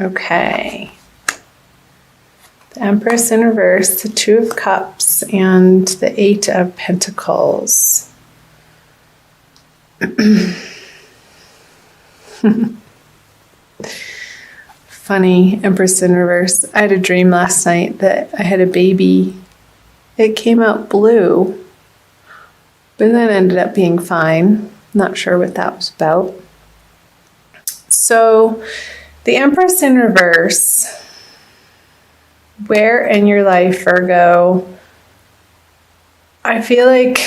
Okay. The Empress in reverse, the Two of Cups, and the Eight of Pentacles. Funny, Empress in reverse. I had a dream last night that I had a baby. It came out blue, but then ended up being fine. Not sure what that was about. So, the Empress in reverse. Where in your life, Virgo, I feel like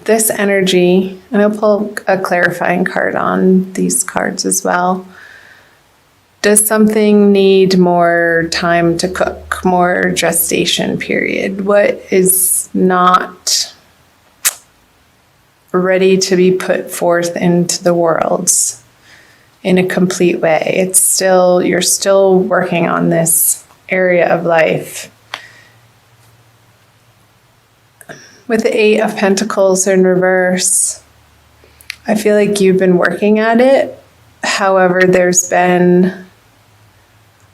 this energy, and I'll pull a clarifying card on these cards as well. Does something need more time to cook, more gestation period? What is not ready to be put forth into the world in a complete way? It's still, you're still working on this area of life. With the Eight of Pentacles in reverse, I feel like you've been working at it. However, I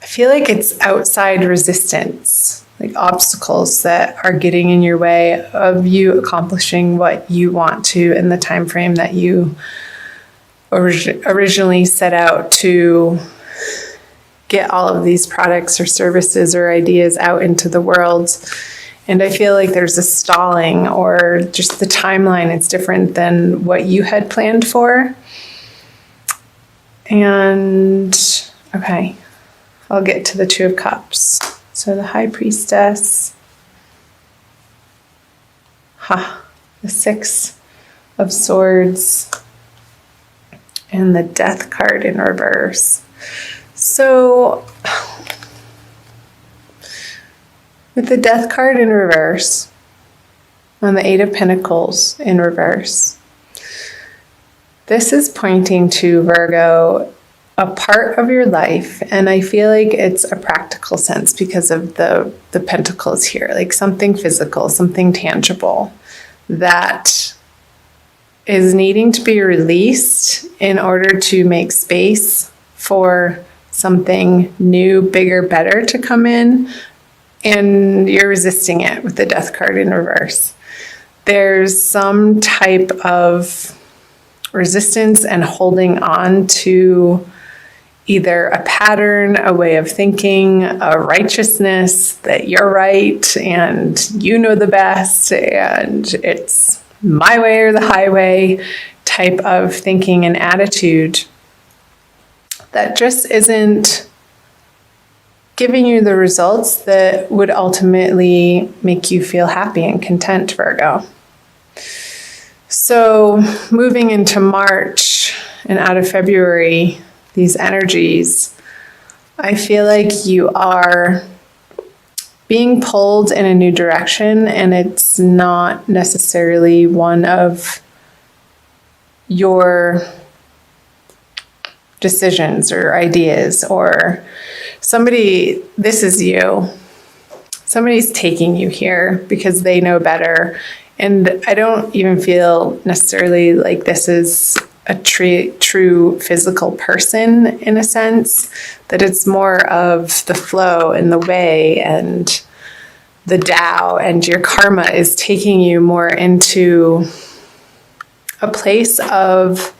feel like it's outside resistance, like obstacles that are getting in your way of you accomplishing what you want to in the time frame that you originally set out to get all of these products or services or ideas out into the world. And I feel like there's a stalling, or just the timeline is different than what you had planned for. And okay, I'll get to the Two of Cups. So the High Priestess, the Six of Swords, and the Death card in reverse. So, with the Death card in reverse, on the Eight of Pentacles in reverse, this is pointing to, Virgo, a part of your life, and I feel like it's a practical sense because of the pentacles here, like something physical, something tangible that is needing to be released in order to make space for something new, bigger, better to come in, and you're resisting it with the Death card in reverse. There's some type of resistance and holding on to either a pattern, a way of thinking, a righteousness that you're right and you know the best and it's my way or the highway type of thinking and attitude that just isn't giving you the results that would ultimately make you feel happy and content, Virgo. So moving into March and out of February, these energies, I feel like you are being pulled in a new direction, and it's not necessarily one of your decisions or ideas, or somebody, this is you. Somebody's taking you here because they know better. And I don't even feel necessarily like this is a true physical person in a sense, that it's more of the flow and the way and the Tao, and your karma is taking you more into a place of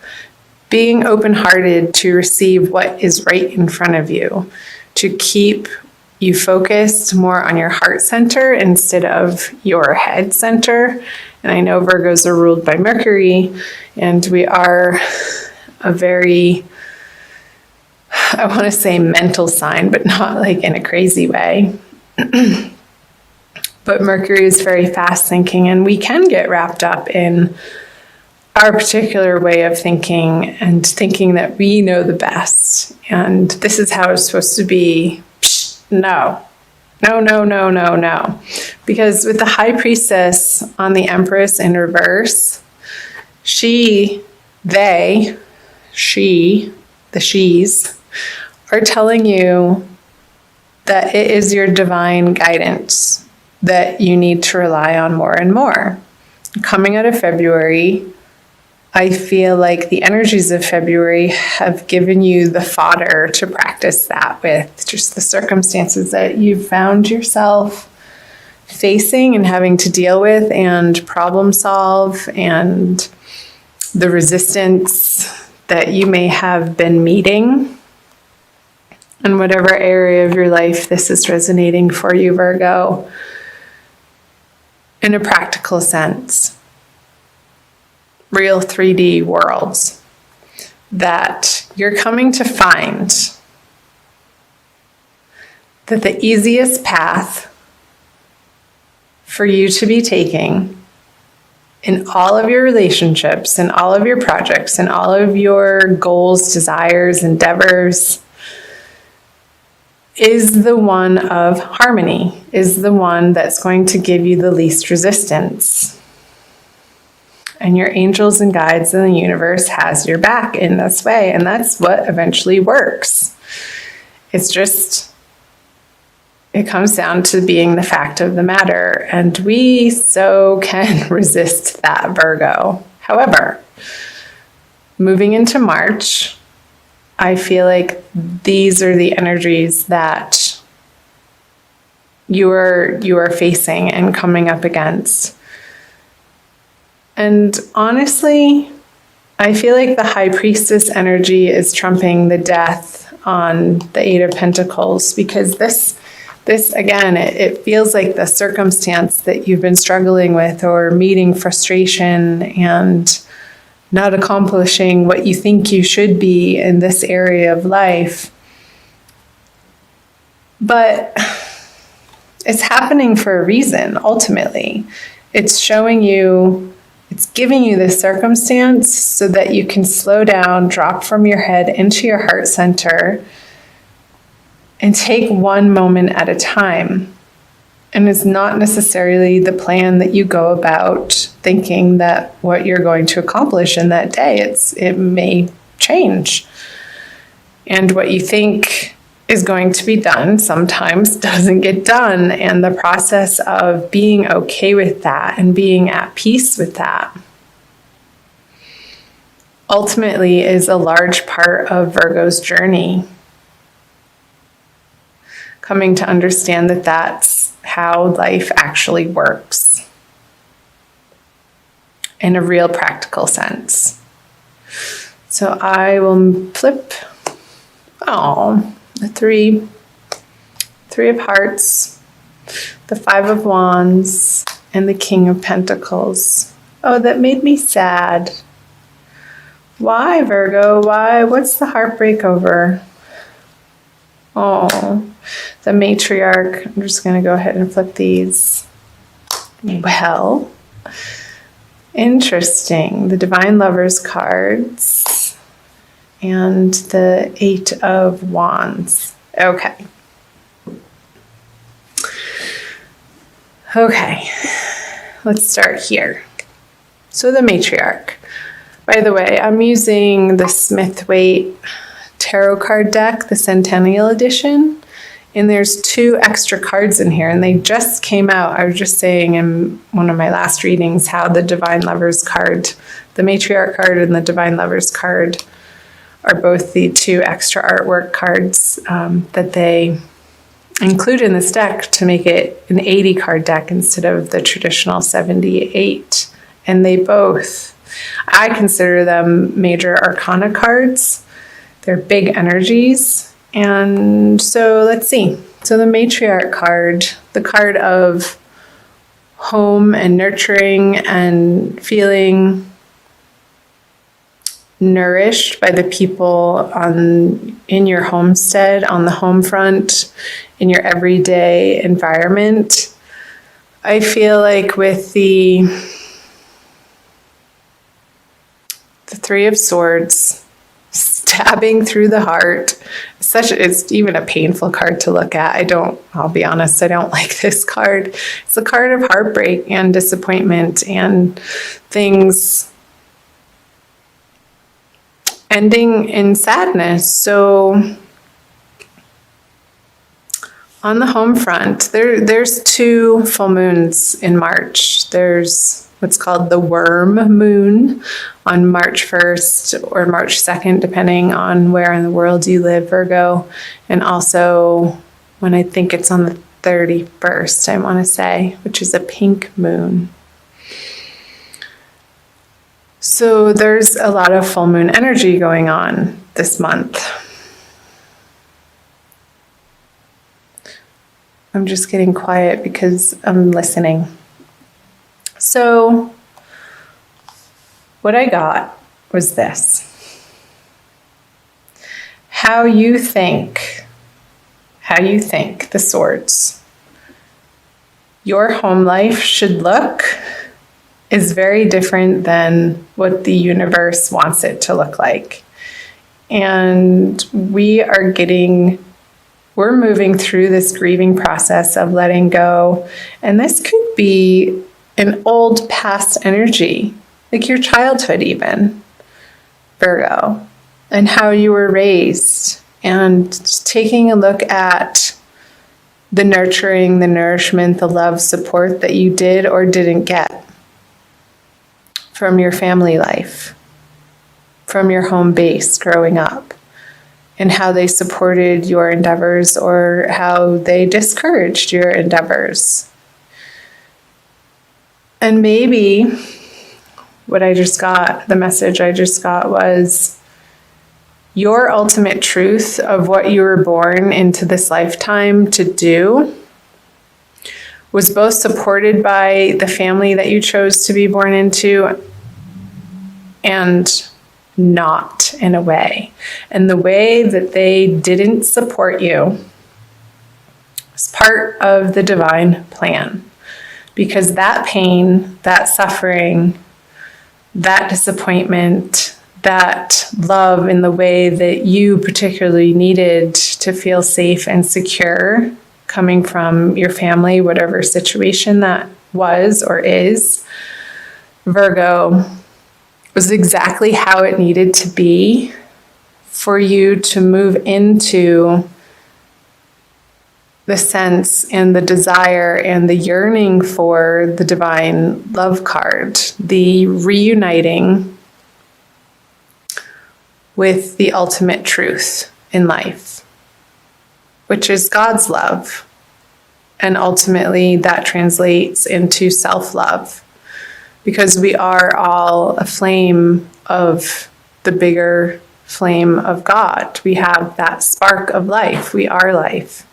being open-hearted to receive what is right in front of you, to keep you focused more on your heart center instead of your head center. And I know Virgos are ruled by Mercury, and we are a very, I want to say mental sign, but not like in a crazy way. But Mercury is very fast thinking, and we can get wrapped up in our particular way of thinking and thinking that we know the best. And this is how it's supposed to be. No. Because with the High Priestess on the Empress in reverse, the she's are telling you that it is your divine guidance that you need to rely on more and more. Coming out of February, I feel like the energies of February have given you the fodder to practice that with, just the circumstances that you've found yourself facing and having to deal with and problem solve, and the resistance that you may have been meeting. In whatever area of your life this is resonating for you, Virgo, in a practical sense. Real 3D worlds that you're coming to find that the easiest path for you to be taking in all of your relationships and all of your projects and all of your goals, desires, endeavors is the one of harmony, is the one that's going to give you the least resistance. And your angels and guides in the universe has your back in this way. And that's what eventually works. It's just, it comes down to being the fact of the matter. And we so can resist that, Virgo. However, moving into March, I feel like these are the energies that you are facing and coming up against. And honestly, I feel like the High Priestess energy is trumping the death on the Eight of Pentacles, because this again, it feels like the circumstance that you've been struggling with or meeting frustration and not accomplishing what you think you should be in this area of life. But it's happening for a reason, ultimately. It's showing you, it's giving you this circumstance so that you can slow down, drop from your head into your heart center, and take one moment at a time. And it's not necessarily the plan that you go about thinking that what you're going to accomplish in that day. It may change. And what you think is going to be done sometimes doesn't get done. And the process of being okay with that and being at peace with that ultimately is a large part of Virgo's journey. Coming to understand that that's how life actually works in a real practical sense. So I will flip, the three of hearts, the 5 of wands, and the King of Pentacles. Oh, that made me sad. Why, Virgo? Why? What's the heartbreak over? Oh, the matriarch. I'm just going to go ahead and flip these. Well, interesting. The Divine Lovers cards and the 8 of Wands. Okay. Okay, let's start here. So the matriarch. By the way, I'm using the Smith-Waite tarot card deck, the Centennial Edition, and there's 2 extra cards in here, and they just came out. I was just saying in one of my last readings how the Divine Lovers card, the Matriarch card and the Divine Lovers card, are both the 2 extra artwork cards that they include in this deck to make it an 80 card deck instead of the traditional 78. And they both, I consider them major arcana cards. They're big energies. And so let's see. So the matriarch card, the card of home and nurturing and feeling nourished by the people in your homestead, on the home front, in your everyday environment. I feel like with the 3 of Swords, stabbing through the heart. It's even a painful card to look at. I'll be honest, I don't like this card. It's a card of heartbreak and disappointment and things ending in sadness. So on the home front, there's 2 full moons in March. There's what's called the worm moon on March 1st or March 2nd, depending on where in the world you live, Virgo. And also when I think it's on the 31st, I want to say, which is a pink moon. So there's a lot of full moon energy going on this month. I'm just getting quiet because I'm listening. So what I got was this. How you think, the swords, your home life should look is very different than what the universe wants it to look like. And we're moving through this grieving process of letting go. And this could be an old past energy, like your childhood even, Virgo, and how you were raised, and taking a look at the nurturing, the nourishment, the love, support that you did or didn't get from your family life, from your home base growing up, and how they supported your endeavors or how they discouraged your endeavors. And maybe the message I just got was your ultimate truth of what you were born into this lifetime to do was both supported by the family that you chose to be born into and not, in a way. And the way that they didn't support you was part of the divine plan. Because that pain, that suffering, that disappointment, that love in the way that you particularly needed to feel safe and secure coming from your family, whatever situation that was or is, Virgo, was exactly how it needed to be for you to move into the sense and the desire and the yearning for the divine love card, the reuniting with the ultimate truth in life, which is God's love. And ultimately that translates into self-love, because we are all a flame of the bigger flame of God. We have that spark of life. We are life.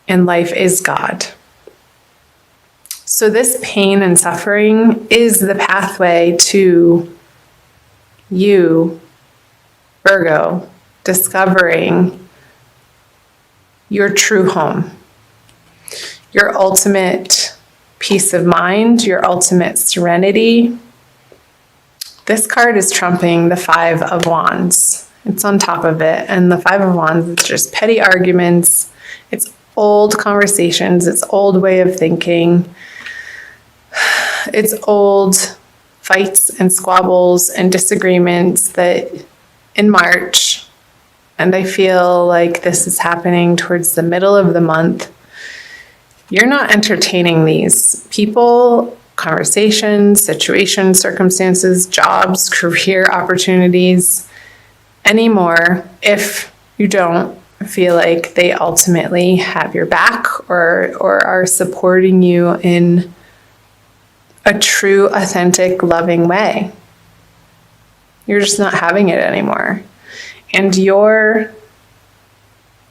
And life is God. So this pain and suffering is the pathway to you, Virgo, discovering your true home, your ultimate peace of mind, your ultimate serenity. This card is trumping the Five of Wands. It's on top of it. And the Five of Wands is just petty arguments. It's old conversations. It's old way of thinking. It's old fights and squabbles and disagreements that in March, and I feel like this is happening towards the middle of the month, you're not entertaining these people, conversations, situations, circumstances, jobs, career opportunities anymore if you don't feel like they ultimately have your back or are supporting you in a true, authentic, loving way. You're just not having it anymore. And your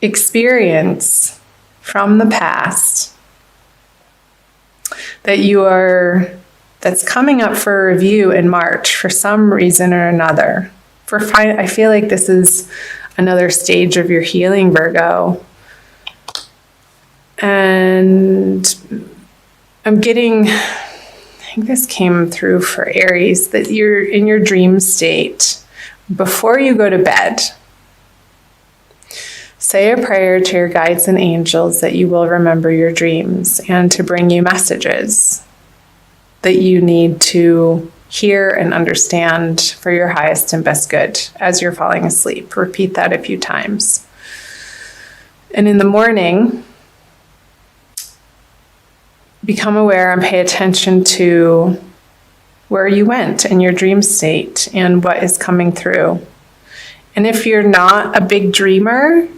experience from the past that's coming up for review in March for some reason or another. I feel like this is another stage of your healing, Virgo. And I think this came through for Aries, that you're in your dream state. Before you go to bed, say a prayer to your guides and angels that you will remember your dreams and to bring you messages that you need to hear and understand for your highest and best good as you're falling asleep. Repeat that a few times. And in the morning, become aware and pay attention to where you went in your dream state and what is coming through. And if you're not a big dreamer,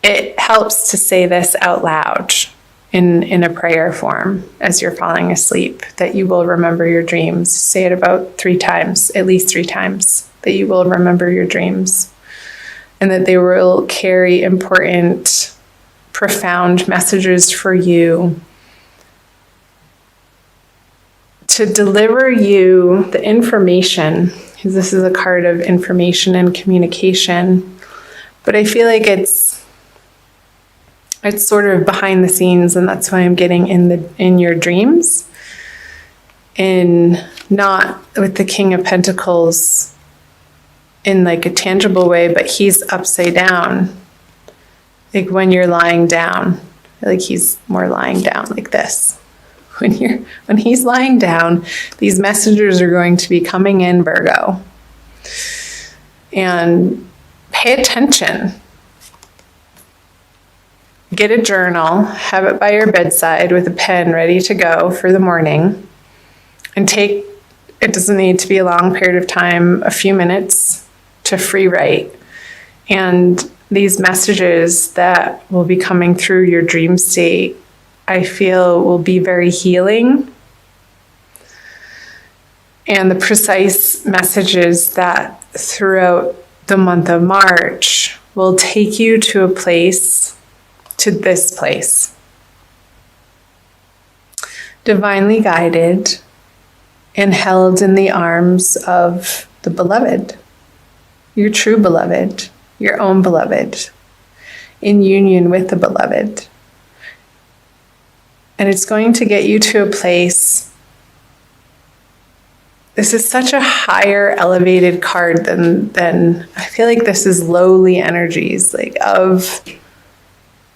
it helps to say this out loud in a prayer form as you're falling asleep, that you will remember your dreams. Say it about 3 times, at least 3 times, that you will remember your dreams and that they will carry important, profound messages for you to deliver you the information, because this is a card of information and communication. But I feel like it's sort of behind the scenes, and that's why I'm getting in your dreams, and not with the King of Pentacles in like a tangible way, but he's upside down. Like when you're lying down, like he's more lying down like this. When he's lying down, these messengers are going to be coming in, Virgo. And pay attention. Get a journal, have it by your bedside with a pen ready to go for the morning, and it doesn't need to be a long period of time, a few minutes to free write. And these messages that will be coming through your dream state, I feel, will be very healing. And the precise messages that throughout the month of March will take you to this place. Divinely guided and held in the arms of the beloved, your true beloved, your own beloved, in union with the beloved. And it's going to get you to a place. This is such a higher elevated card than I feel like this is lowly energies, like of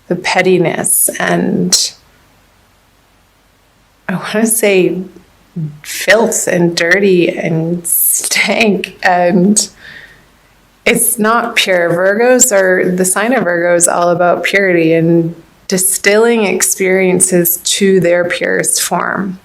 the pettiness and I want to say filth and dirty and stank, and it's not pure. The sign of Virgo is all about purity and distilling experiences to their purest form.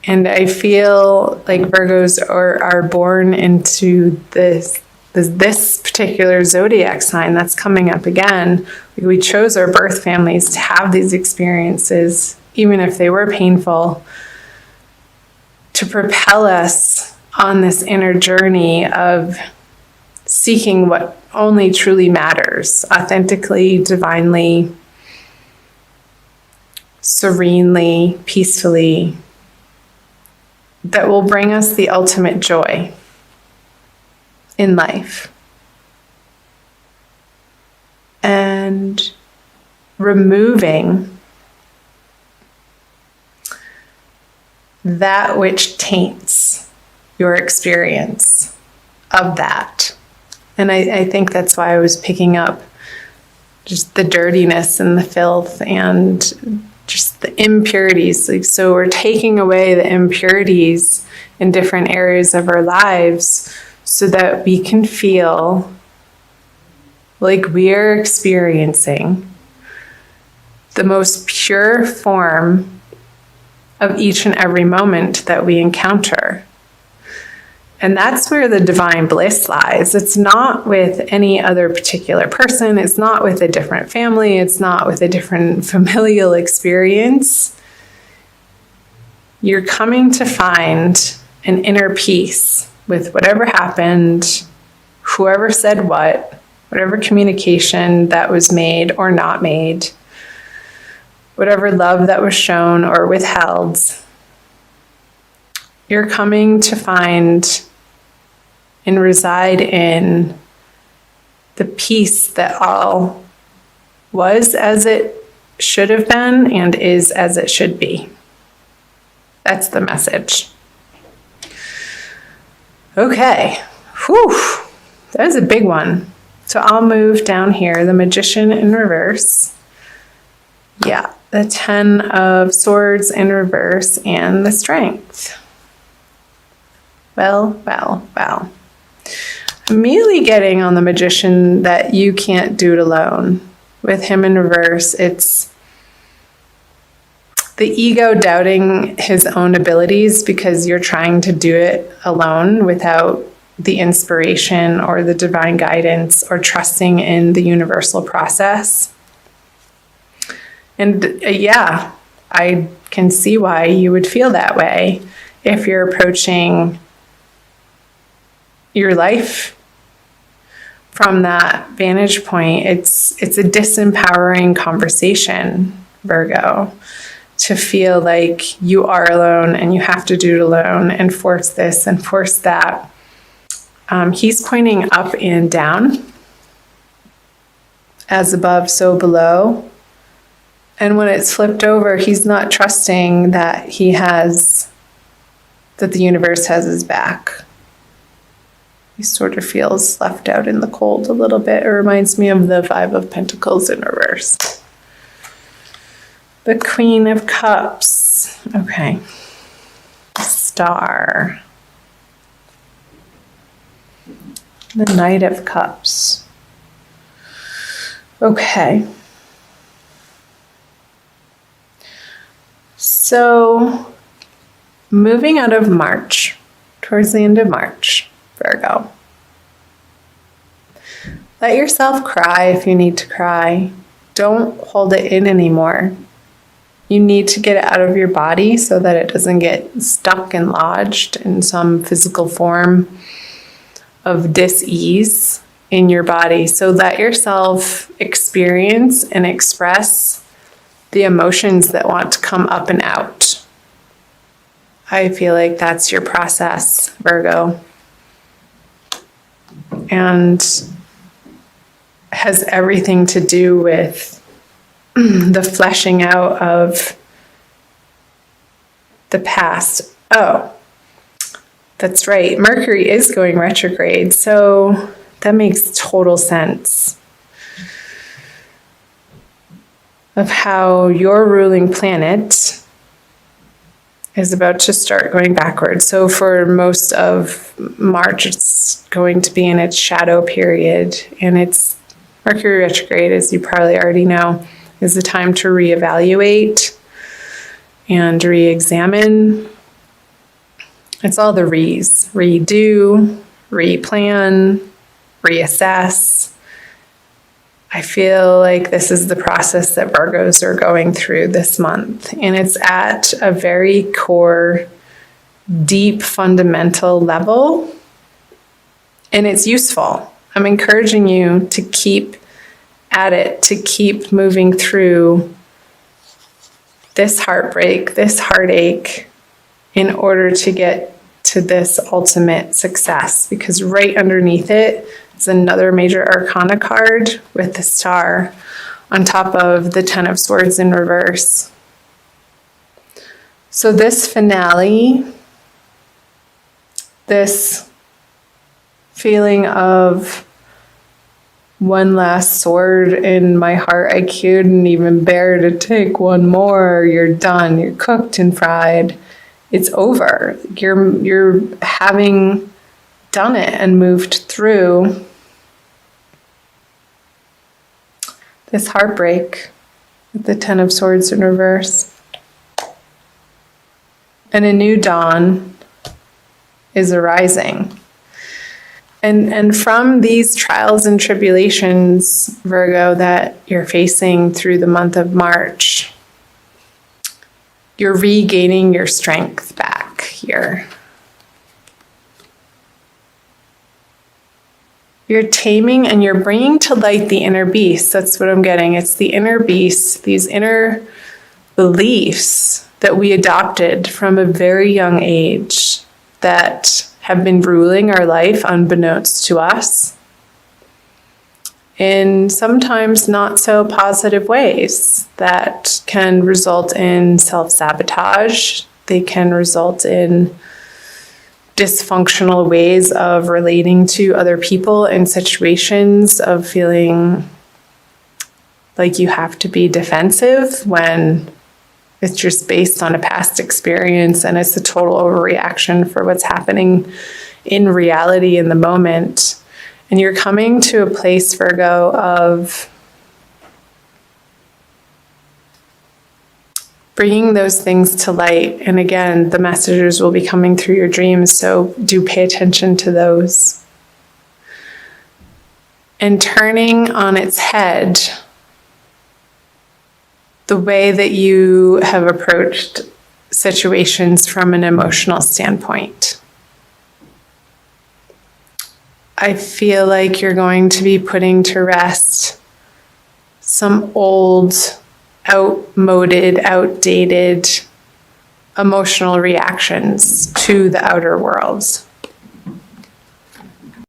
And I feel like Virgos are born into this particular zodiac sign that's coming up again. We chose our birth families to have these experiences, even if they were painful, to propel us on this inner journey of seeking what only truly matters, authentically, divinely, serenely, peacefully, that will bring us the ultimate joy in life. And removing that which taints your experience of that. And I think that's why I was picking up just the dirtiness and the filth and just the impurities. Like, so we're taking away the impurities in different areas of our lives so that we can feel like we are experiencing the most pure form of each and every moment that we encounter. And that's where the divine bliss lies. It's not with any other particular person. It's not with a different family. It's not with a different familial experience. You're coming to find an inner peace with whatever happened, whoever said what, whatever communication that was made or not made, whatever love that was shown or withheld. You're coming to find and reside in the peace that all was as it should have been and is as it should be. That's the message. Okay. Whew. That was a big one. So I'll move down here. The Magician in reverse. Yeah. The 10 of Swords in reverse and the Strength. Well. Immediately getting on the Magician that you can't do it alone. With him in reverse, it's the ego doubting his own abilities because you're trying to do it alone without the inspiration or the divine guidance or trusting in the universal process. And yeah, I can see why you would feel that way if you're approaching your life from that vantage point. It's a disempowering conversation, Virgo, to feel like you are alone and you have to do it alone and force this and force that. He's pointing up and down, as above, so below. And when it's flipped over, he's not trusting that that the universe has his back. He sort of feels left out in the cold a little bit. It reminds me of the Five of Pentacles in reverse. The Queen of Cups. Okay. Star. The Knight of Cups. Okay. So, moving out of March, towards the end of March, Virgo. Let yourself cry if you need to cry. Don't hold it in anymore. You need to get it out of your body so that it doesn't get stuck and lodged in some physical form of dis-ease in your body. So let yourself experience and express the emotions that want to come up and out. I feel like that's your process, Virgo. And has everything to do with the fleshing out of the past. Oh, that's right. Mercury is going retrograde, so that makes total sense of how your ruling planet is about to start going backwards. So for most of March, it's going to be in its shadow period, and it's Mercury retrograde, as you probably already know, is the time to reevaluate and re-examine. It's all the re's. Redo, replan, reassess. I feel like this is the process that Virgos are going through this month. And it's at a very core, deep, fundamental level. And it's useful. I'm encouraging you to keep at it, to keep moving through this heartbreak, this heartache, in order to get to this ultimate success. Because right underneath it is another major arcana card with the star on top of the Ten of Swords in reverse. So this finale, this feeling of one last sword in my heart, I couldn't even bear to take one more. You're done. You're cooked and fried. It's over. You're having done it and moved through this heartbreak with the Ten of Swords in reverse. And a new dawn is arising. And from these trials and tribulations, Virgo, that you're facing through the month of March, you're regaining your strength back here. You're taming and you're bringing to light the inner beast. That's what I'm getting. It's the inner beast, these inner beliefs that we adopted from a very young age that have been ruling our life unbeknownst to us in sometimes not so positive ways that can result in self-sabotage. They can result in dysfunctional ways of relating to other people in situations, of feeling like you have to be defensive when it's just based on a past experience and it's a total overreaction for what's happening in reality in the moment. And you're coming to a place, Virgo, of bringing those things to light. And again, the messages will be coming through your dreams, so do pay attention to those. And turning on its head the way that you have approached situations from an emotional standpoint. I feel like you're going to be putting to rest some old, outmoded, outdated emotional reactions to the outer world.